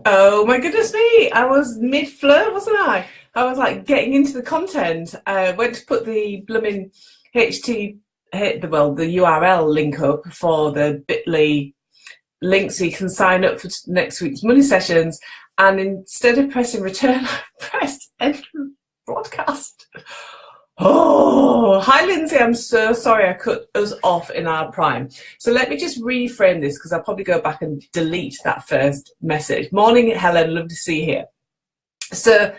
Oh my goodness me! I was mid-flirt, wasn't I? I was like getting into the content. I went to put the blooming the URL link up for the Bitly link so you can sign up for next week's money sessions. And instead of pressing return, I pressed end broadcast. Oh, hi Lindsay, I'm so sorry I cut us off in our prime. So let me just reframe this because I'll probably go back and delete that first message. Morning, Helen, love to see you here. So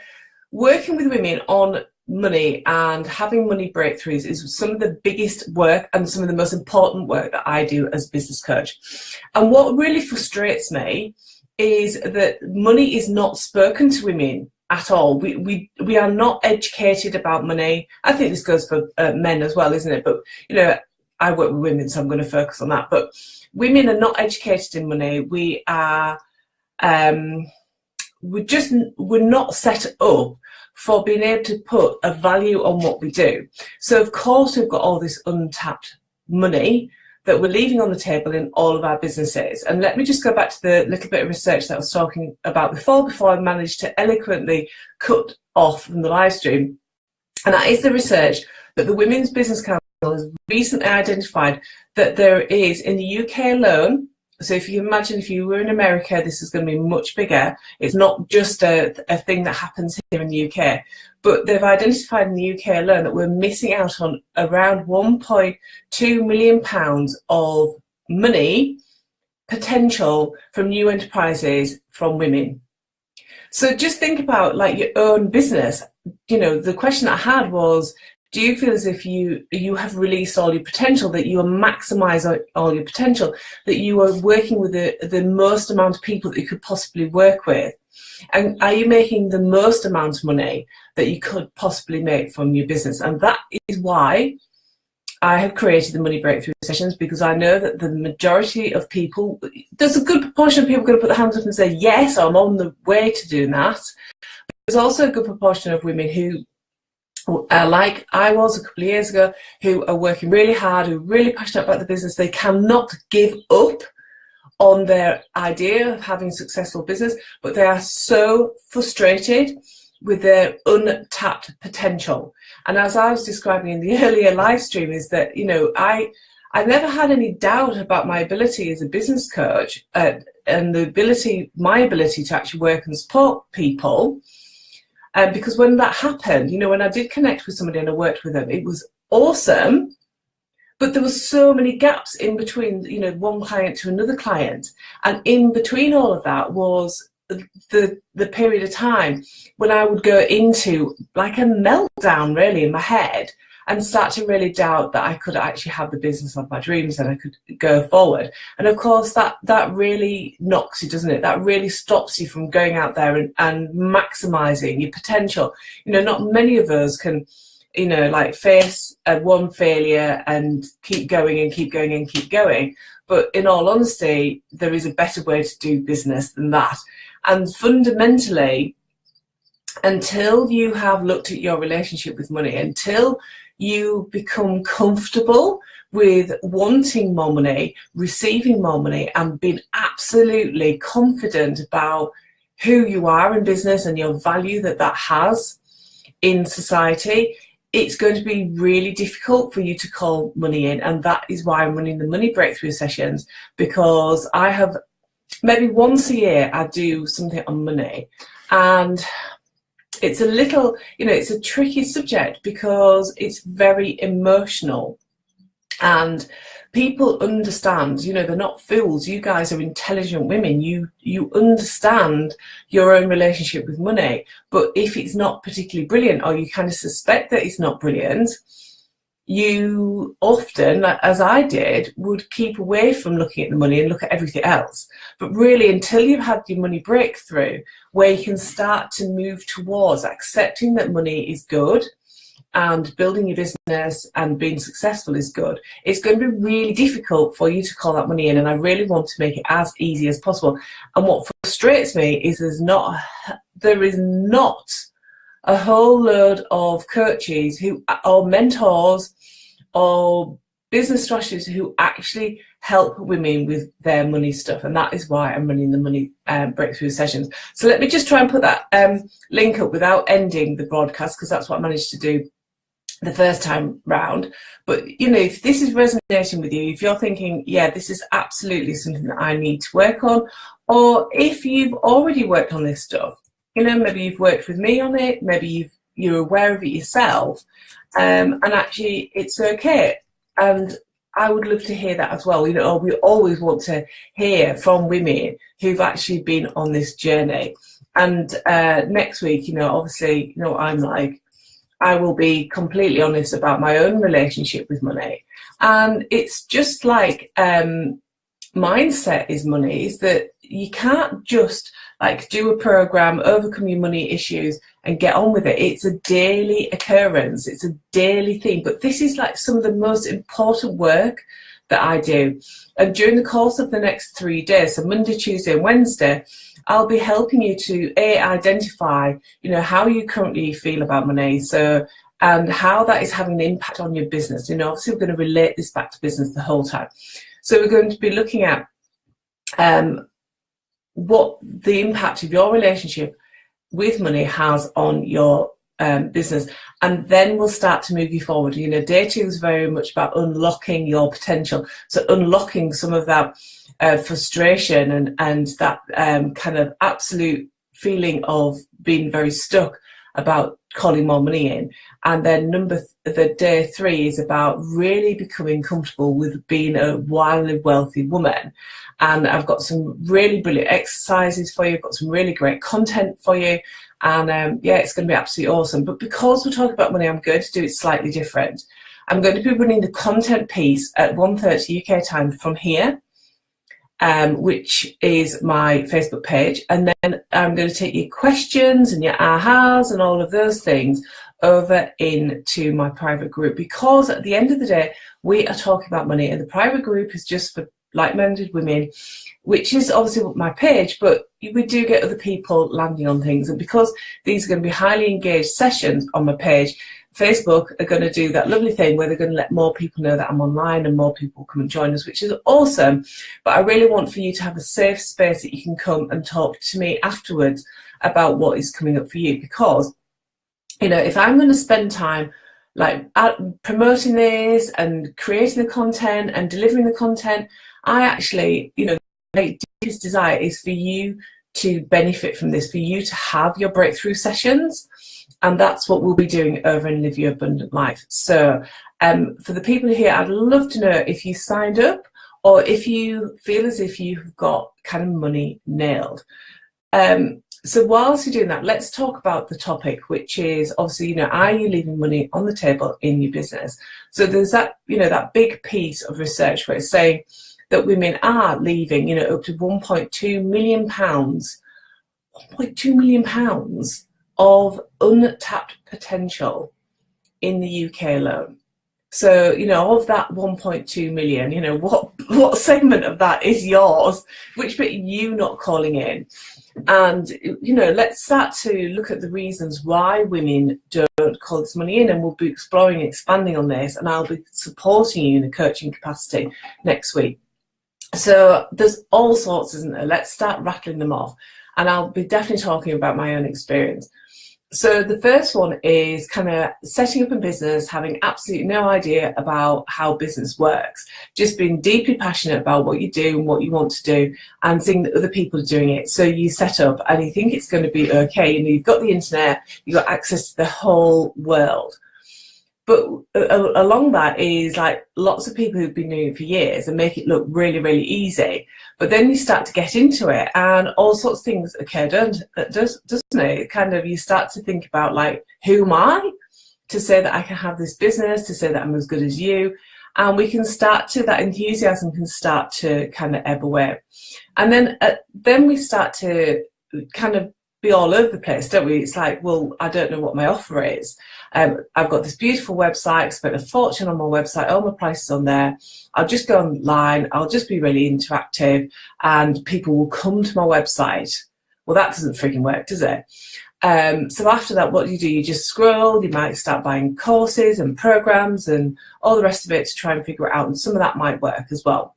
working with women on money and having money breakthroughs is some of the biggest work and some of the most important work that I do as a business coach. And what really frustrates me is that money is not spoken to women at all. We are not educated about money. I think this goes for men as well, isn't it? But, you know, I work with women, so I'm going to focus on that. But women are not educated in money. We are, we're not set up for being able to put a value on what we do. So, of course, we've got all this untapped money that we're leaving on the table in all of our businesses. And let me just go back to the little bit of research that I was talking about before I managed to eloquently cut off from the live stream. And that is the research that the Women's Business Council has recently identified that there is, in the UK alone, so if you imagine if you were in America, this is going to be much bigger. It's not just a thing that happens here in the UK. But they've identified in the UK alone that we're missing out on around £1.2 million of money potential from new enterprises from women. So just think about like your own business. You know, the question I had was, do you feel as if you have released all your potential, that you are maximising all your potential, that you are working with the most amount of people that you could possibly work with? And are you making the most amount of money that you could possibly make from your business? And that is why I have created the Money Breakthrough Sessions, because I know that the majority of people, there's a good proportion of people going to put their hands up and say, yes, I'm on the way to doing that. But there's also a good proportion of women who, like I was a couple of years ago, who are working really hard, who are really passionate about the business. They cannot give up on their idea of having a successful business, but they are so frustrated with their untapped potential. And as I was describing in the earlier live stream, is that, you know, I never had any doubt about my ability as a business coach and my ability to actually work and support people. Because when that happened, you know, when I did connect with somebody and I worked with them, it was awesome. But there were so many gaps in between, you know, one client to another client. And in between all of that was the period of time when I would go into like a meltdown really in my head and start to really doubt that I could actually have the business of my dreams and I could go forward. And of course that really knocks you, doesn't it? That really stops you from going out there and maximising your potential. You know, not many of us can, you know, like face one failure and keep going and keep going and keep going. But in all honesty, there is a better way to do business than that. And fundamentally, until you have looked at your relationship with money, until you become comfortable with wanting more money, receiving more money, and being absolutely confident about who you are in business and your value that has in society, it's going to be really difficult for you to call money in. And that is why I'm running the Money Breakthrough Sessions, because I have maybe once a year I do something on money. And it's a little, you know, it's a tricky subject because it's very emotional. And people understand, you know, they're not fools. You guys are intelligent women. You understand your own relationship with money. But if it's not particularly brilliant, or you kind of suspect that it's not brilliant, you often, as I did, would keep away from looking at the money and look at everything else. But really, until you've had your money breakthrough, where you can start to move towards accepting that money is good and building your business and being successful is good, it's going to be really difficult for you to call that money in. And I really want to make it as easy as possible. And what frustrates me is there is not a whole load of coaches or mentors or business strategists who actually help women with their money stuff, and that is why I'm running the money breakthrough sessions. So let me just try and put that link up without ending the broadcast, because that's what I managed to do the first time round. But if this is resonating with you, if you're thinking, yeah, this is absolutely something that I need to work on, or if you've already worked on this stuff, maybe you've worked with me on it, maybe you're aware of it yourself, and actually it's okay. And I would love to hear that as well. We always want to hear from women who've actually been on this journey. And next week, obviously, I'm like, I will be completely honest about my own relationship with money. And it's just like mindset is money, is that you can't just like do a program, overcome your money issues and get on with it. It's a daily occurrence. It's a daily thing. But this is like some of the most important work that I do. And during the course of the next 3 days, so Monday, Tuesday and Wednesday, I'll be helping you to identify, how you currently feel about money. So, and how that is having an impact on your business. Obviously we're going to relate this back to business the whole time. So we're going to be looking at what the impact of your relationship with money has on your business, and then we'll start to move you forward. Day 2 is very much about unlocking your potential, so unlocking some of that frustration and that kind of absolute feeling of being very stuck about calling more money in. And then the day 3 is about really becoming comfortable with being a wildly wealthy woman. And I've got some really brilliant exercises for you. I've got some really great content for you. And it's going to be absolutely awesome. But because we're talking about money, I'm going to do it slightly different. I'm going to be running the content piece at 1:30 UK time from here, which is my Facebook page. And then I'm going to take your questions and your ahas and all of those things over into my private group, because at the end of the day, we are talking about money, and the private group is just for like-minded women, which is obviously my page, but we do get other people landing on things. And because these are going to be highly engaged sessions on my page, Facebook are going to do that lovely thing where they're going to let more people know that I'm online and more people come and join us, which is awesome. But I really want for you to have a safe space that you can come and talk to me afterwards about what is coming up for you. Because, if I'm going to spend time like promoting this and creating the content and delivering the content, I actually, my deepest desire is for you to benefit from this, for you to have your breakthrough sessions. And that's what we'll be doing over in Live Your Abundant Life. So for the people here, I'd love to know if you signed up or if you feel as if you've got kind of money nailed. So whilst you're doing that, let's talk about the topic, which is obviously, are you leaving money on the table in your business? So there's that, that big piece of research where it's saying that women are leaving, up to £1.2 million, £1.2 million of untapped potential in the UK alone. So, of that 1.2 million, what segment of that is yours? Which bit are you not calling in? And, let's start to look at the reasons why women don't call this money in, and we'll be exploring and expanding on this, and I'll be supporting you in a coaching capacity next week. So there's all sorts, isn't there? Let's start rattling them off, and I'll be definitely talking about my own experience. So the first one is kind of setting up a business, having absolutely no idea about how business works, just being deeply passionate about what you do and what you want to do, and seeing that other people are doing it. So you set up and you think it's going to be okay. You've got the internet, you've got access to the whole world. But along that is like lots of people who've been doing it for years and make it look really, really easy. But then you start to get into it and all sorts of things occur, doesn't it? Kind of you start to think about like, who am I to say that I can have this business, to say that I'm as good as you? And we can start to, that enthusiasm can start to kind of ebb away. And then we start to kind of be all over the place, don't we? It's like, well, I don't know what my offer is. I've got this beautiful website, I spent a fortune on my website, all my prices on there. I'll just go online, I'll just be really interactive and people will come to my website. Well, that doesn't freaking work, does it? So after that, what do? You just scroll, you might start buying courses and programs and all the rest of it to try and figure it out. And some of that might work as well.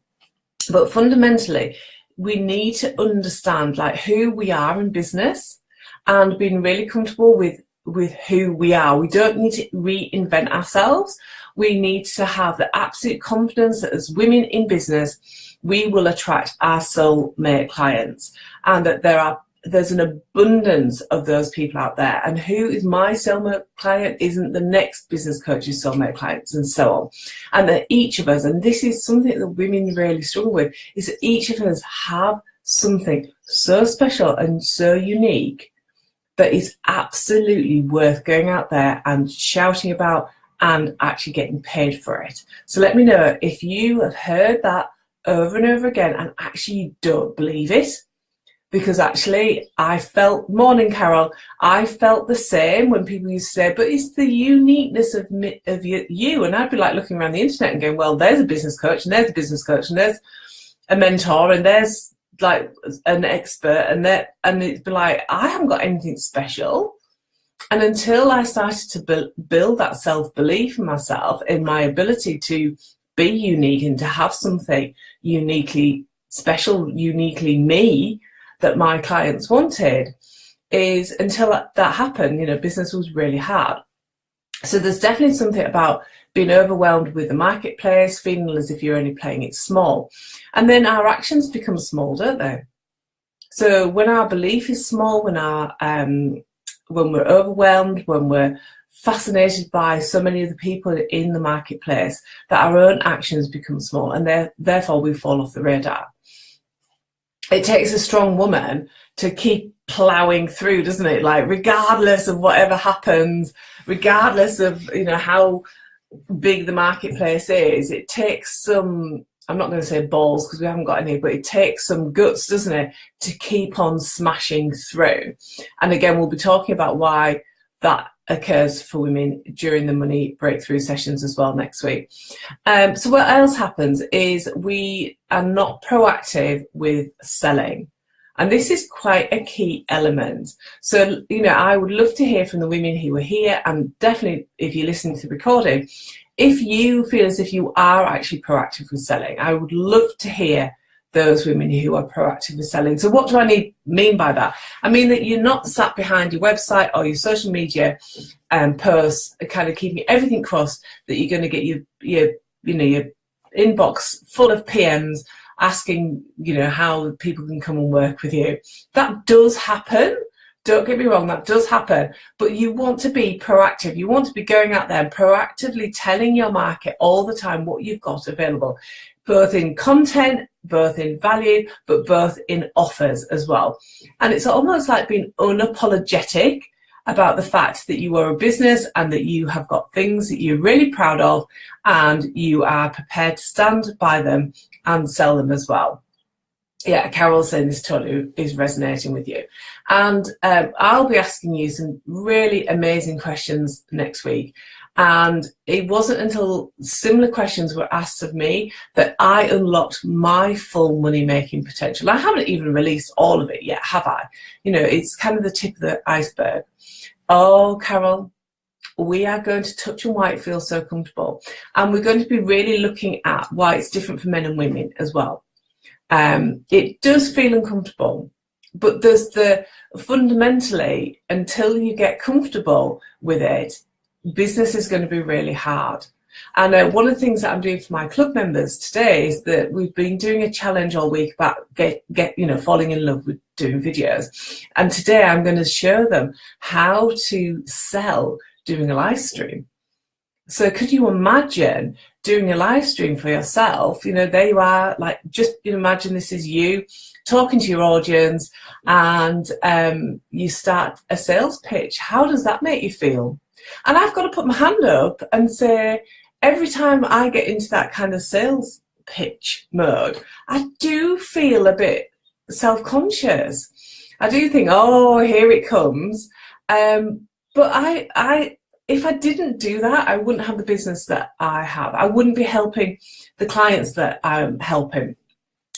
But fundamentally, we need to understand like who we are in business and being really comfortable with who we are. We don't need to reinvent ourselves. We need to have the absolute confidence that as women in business, we will attract our soulmate clients, and that there's an abundance of those people out there. And who is my soulmate client isn't the next business coach's soulmate clients, and so on. And that each of us, and this is something that women really struggle with, is that each of us have something so special and so unique that is absolutely worth going out there and shouting about and actually getting paid for it. So let me know if you have heard that over and over again and actually you don't believe it. Because actually, I felt, morning Carol, I felt the same when people used to say, but it's the uniqueness of you. And I'd be like looking around the internet and going, well, there's a business coach and there's a business coach and there's a mentor and there's like an expert and it'd be like, I haven't got anything special. And until I started to build that self-belief in myself, in my ability to be unique and to have something uniquely special, uniquely me, that my clients wanted, is until that happened, business was really hard. So there's definitely something about being overwhelmed with the marketplace, feeling as if you're only playing it small. And then our actions become small, don't they? So when our belief is small, when we're overwhelmed, when we're fascinated by so many of the people in the marketplace, that our own actions become small, and therefore we fall off the radar. It takes a strong woman to keep ploughing through, doesn't it? Like, regardless of whatever happens, regardless of, how big the marketplace is, it takes some, I'm not going to say balls because we haven't got any, but it takes some guts, doesn't it, to keep on smashing through. And again, we'll be talking about why that occurs for women during the money breakthrough sessions as well next week. So what else happens is we are not proactive with selling. And this is quite a key element. So, I would love to hear from the women who are here, and definitely if you're listening to the recording, if you feel as if you are actually proactive with selling, I would love to hear those women who are proactive with selling. So what do I mean by that? I mean that you're not sat behind your website or your social media posts, kind of keeping everything crossed, that you're going to get your inbox full of PMs asking, how people can come and work with you. That does happen. Don't get me wrong, that does happen. But you want to be proactive. You want to be going out there and proactively telling your market all the time what you've got available, both in content, both in value, but both in offers as well. And it's almost like being unapologetic about the fact that you are a business and that you have got things that you're really proud of and you are prepared to stand by them and sell them as well. Yeah, Carol's saying this totally is resonating with you. And I'll be asking you some really amazing questions next week. And it wasn't until similar questions were asked of me that I unlocked my full money-making potential. I haven't even released all of it yet, have I? It's kind of the tip of the iceberg. Oh, Carol, we are going to touch on why it feels so comfortable. And we're going to be really looking at why it's different for men and women as well. It does feel uncomfortable, but there's fundamentally, until you get comfortable with it, business is going to be really hard. And one of the things that I'm doing for my club members today is that we've been doing a challenge all week about falling in love with doing videos. And today I'm going to show them how to sell doing a live stream. So could you imagine doing a live stream for yourself? There you are, like, just imagine this is you talking to your audience, and you start a sales pitch. How does that make you feel? And I've got to put my hand up and say, every time I get into that kind of sales pitch mode, I do feel a bit self-conscious. I do think, oh, here it comes. But if I didn't do that, I wouldn't have the business that I have. I wouldn't be helping the clients that I'm helping.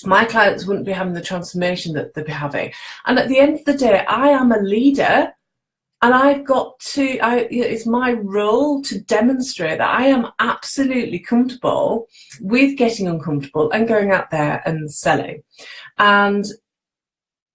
My clients wouldn't be having the transformation that they'd be having. And at the end of the day, I am a leader And it's my role to demonstrate that I am absolutely comfortable with getting uncomfortable and going out there and selling. And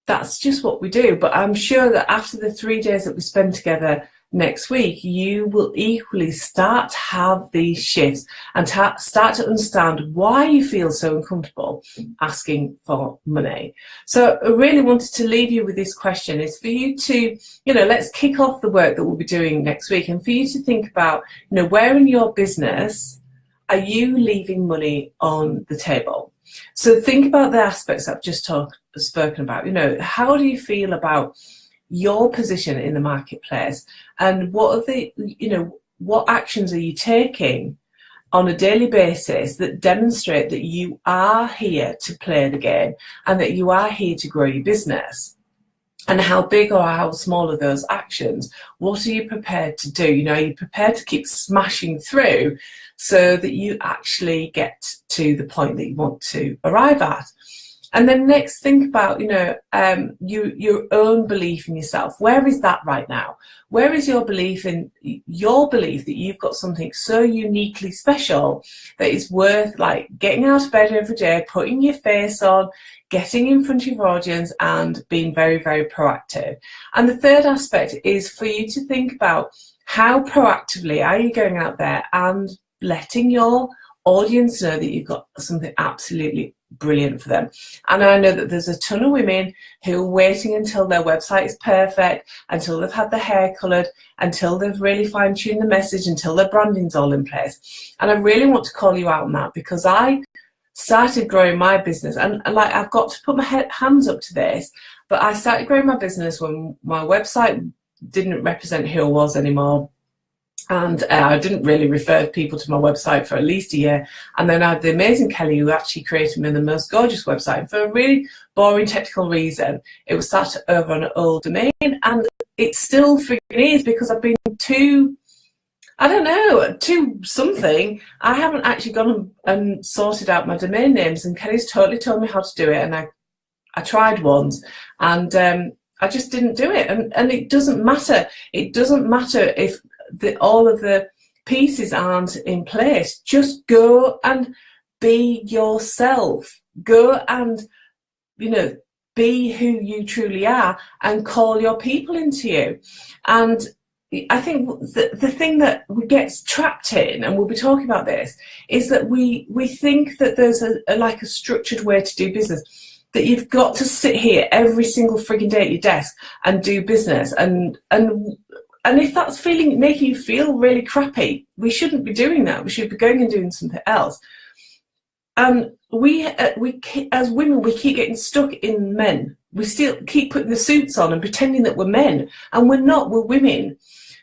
that's just what we do. But I'm sure that after the 3 days that we spend together next week, you will equally start to have these shifts and start to understand why you feel so uncomfortable asking for money. So I really wanted to leave you with this question, is for you to, let's kick off the work that we'll be doing next week, and for you to think about, where in your business are you leaving money on the table? So think about the aspects I've just spoken about. How do you feel about your position in the marketplace, and what actions are you taking on a daily basis that demonstrate that you are here to play the game and that you are here to grow your business? And how big or how small are those actions? What are you prepared to do? Are you prepared to keep smashing through so that you actually get to the point that you want to arrive at? And then next, think about, your own belief in yourself. Where is that right now? Where is your belief that you've got something so uniquely special that it's worth getting out of bed every day, putting your face on, getting in front of your audience and being very, very proactive? And the third aspect is for you to think about how proactively are you going out there and letting your audience know that you've got something absolutely brilliant for them. And I know that there's a ton of women who are waiting until their website is perfect, until they've had their hair coloured, until they've really fine-tuned the message, until their branding's all in place. And I really want to call you out on that, because I started growing my business, and I've got to put my hands up to this, but I started growing my business when my website didn't represent who I was anymore. And I didn't really refer people to my website for at least a year. And then I had the amazing Kelly, who actually created me the most gorgeous website. And for a really boring technical reason, it was sat over an old domain. And it still freaking is, because I've been too something. I haven't actually gone and sorted out my domain names. And Kelly's totally told me how to do it. And I tried once. And I just didn't do it. And it doesn't matter. It doesn't matter if all of the pieces aren't in place. Just go and be yourself. Go and, be who you truly are, and call your people into you. And I think the thing that we get trapped in, and we'll be talking about this, is that we think that there's a structured way to do business, that you've got to sit here every single frigging day at your desk and do business. And if that's making you feel really crappy, we shouldn't be doing that. We should be going and doing something else. And we as women, we keep getting stuck in men. We still keep putting the suits on and pretending that we're men, and we're not. We're women.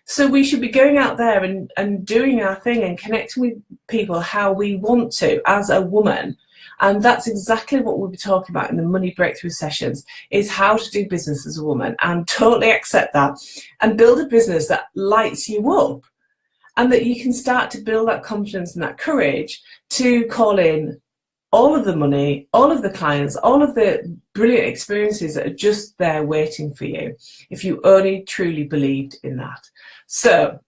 So we should be going out there and doing our thing and connecting with people how we want to as a woman. And that's exactly what we'll be talking about in the Money Breakthrough sessions, is how to do business as a woman, and totally accept that and build a business that lights you up, and that you can start to build that confidence and that courage to call in all of the money, all of the clients, all of the brilliant experiences that are just there waiting for you, if you only truly believed in that. So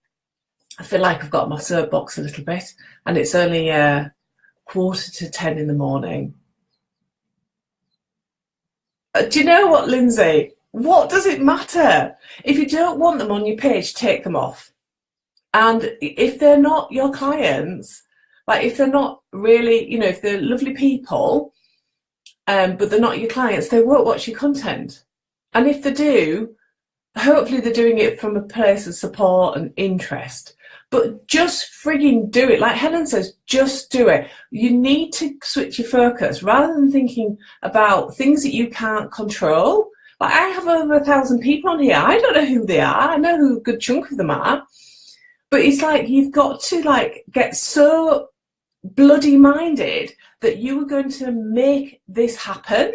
I feel like I've got my soapbox a little bit, and it's only 9:45 in the morning. Do you know what, Lindsay? What does it matter? If you don't want them on your page, take them off. And if they're not your clients, if they're not really, if they're lovely people, but they're not your clients, they won't watch your content. And if they do, hopefully they're doing it from a place of support and interest. But just frigging do it. Like Helen says, just do it. You need to switch your focus rather than thinking about things that you can't control. Like, I have over 1,000 people on here. I don't know who they are. I know who a good chunk of them are. But it's like you've got to get so bloody minded that you are going to make this happen,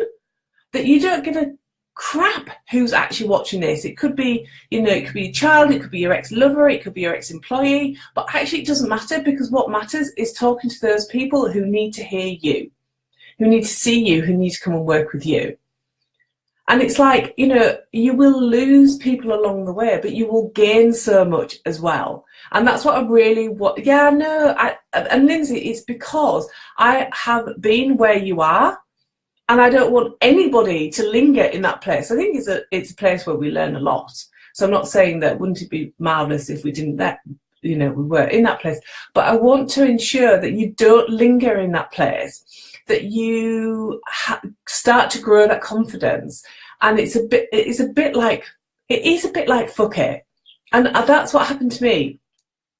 that you don't give a crap who's actually watching this. It could be, it could be your child, it could be your ex-lover, it could be your ex-employee, but actually it doesn't matter, because what matters is talking to those people who need to hear you, who need to see you, who need to come and work with you. And it's like, you know, you will lose people along the way, but you will gain so much as well. And that's what I really want. Yeah, no, and Lindsay, it's because I have been where you are, and I don't want anybody to linger in that place. I think it's a place where we learn a lot. So I'm not saying that wouldn't it be marvellous if we didn't, that, you know, we were in that place. But I want to ensure that you don't linger in that place, that you start to grow that confidence. And it is a bit like fuck it. And that's what happened to me.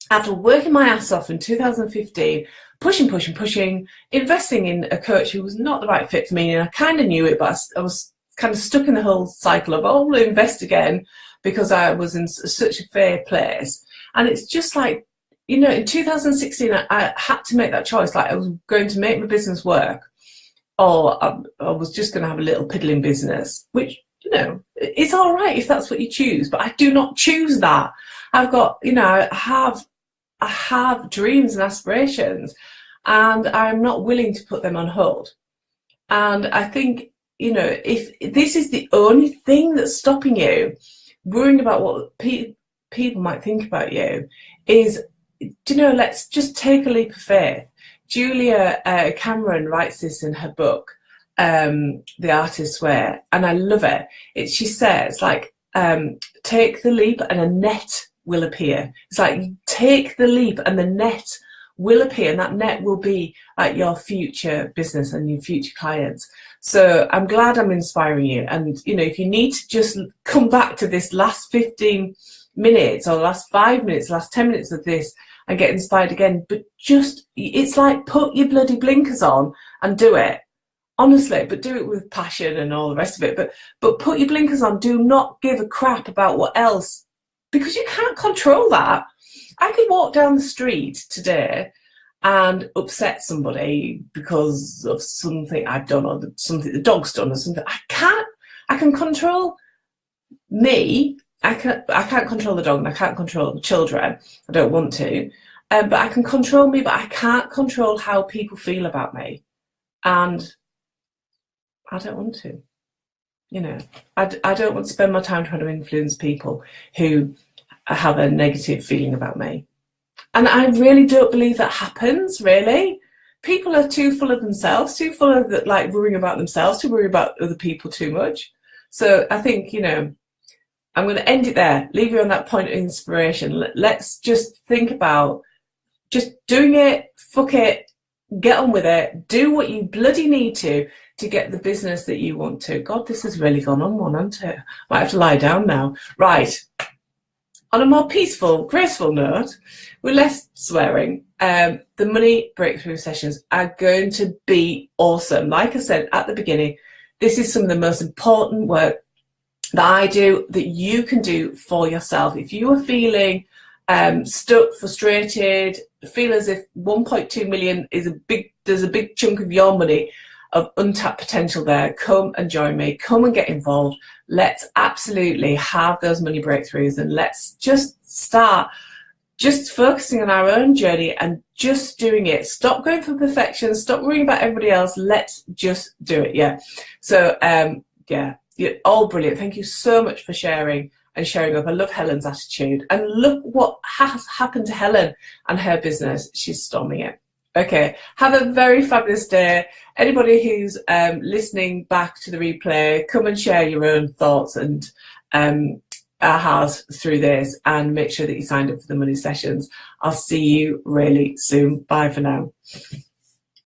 After working my ass off in 2015, pushing, investing in a coach who was not the right fit for me, and I kind of knew it, but I was kind of stuck in the whole cycle of, oh, I'll invest again because I was in such a fair place. And it's just like, you know, in 2016, I had to make that choice. Like, I was going to make my business work, or I was just going to have a little piddling business, which, you know, it's all right if that's what you choose, but I do not choose that. I've got, you know, I have dreams and aspirations, and I'm not willing to put them on hold. And I think, you know, if this is the only thing that's stopping you, worrying about what people might think about you, is, you know, let's just take a leap of faith. Julia Cameron writes this in her book, The Artist's Way, and I love it. She says, like, take the leap and a net will appear. It's like, you take the leap and the net will appear, and that net will be like your future business and your future clients. So I'm glad I'm inspiring you. And, you know, if you need to just come back to this last 15 minutes or last 5 minutes, last 10 minutes of this and get inspired again, but just, it's like, put your bloody blinkers on and do it. Honestly, but do it with passion and all the rest of it. But put your blinkers on. Do not give a crap about what else, because you can't control that. I could walk down the street today and upset somebody because of something I've done, or something the dog's done, or something. I can control me. I can't control the dog, and I can't control the children. I don't want to. But I can control me, but I can't control how people feel about me. And I don't want to. You know, I don't want to spend my time trying to influence people who have a negative feeling about me. And I really don't believe that happens, really. People are too full of themselves, too full of, like, worrying about themselves, to worry about other people too much. So I think, you know, I'm going to end it there, leave you on that point of inspiration. Let's just think about just doing it, fuck it, get on with it, do what you bloody need to get the business that you want to. God, this has really gone on one, hasn't it? Might have to lie down now. Right. On a more peaceful, graceful note, with less swearing, the money breakthrough sessions are going to be awesome. Like I said at the beginning, this is some of the most important work that I do, that you can do for yourself. If you are feeling stuck, frustrated, feel as if 1.2 million is there's a big chunk of your money of untapped potential there, come and join me, come and get involved. Let's absolutely have those money breakthroughs, and let's just start just focusing on our own journey and just doing it. Stop going for perfection, stop worrying about everybody else, let's just do it. Yeah. So yeah, you're all brilliant. Thank you so much for sharing and showing up. I love Helen's attitude, and look what has happened to Helen and her business. She's storming it. Okay, have a very fabulous day. Anybody who's listening back to the replay, come and share your own thoughts and ahas through this, and make sure that you signed up for the money sessions. I'll see you really soon. Bye for now.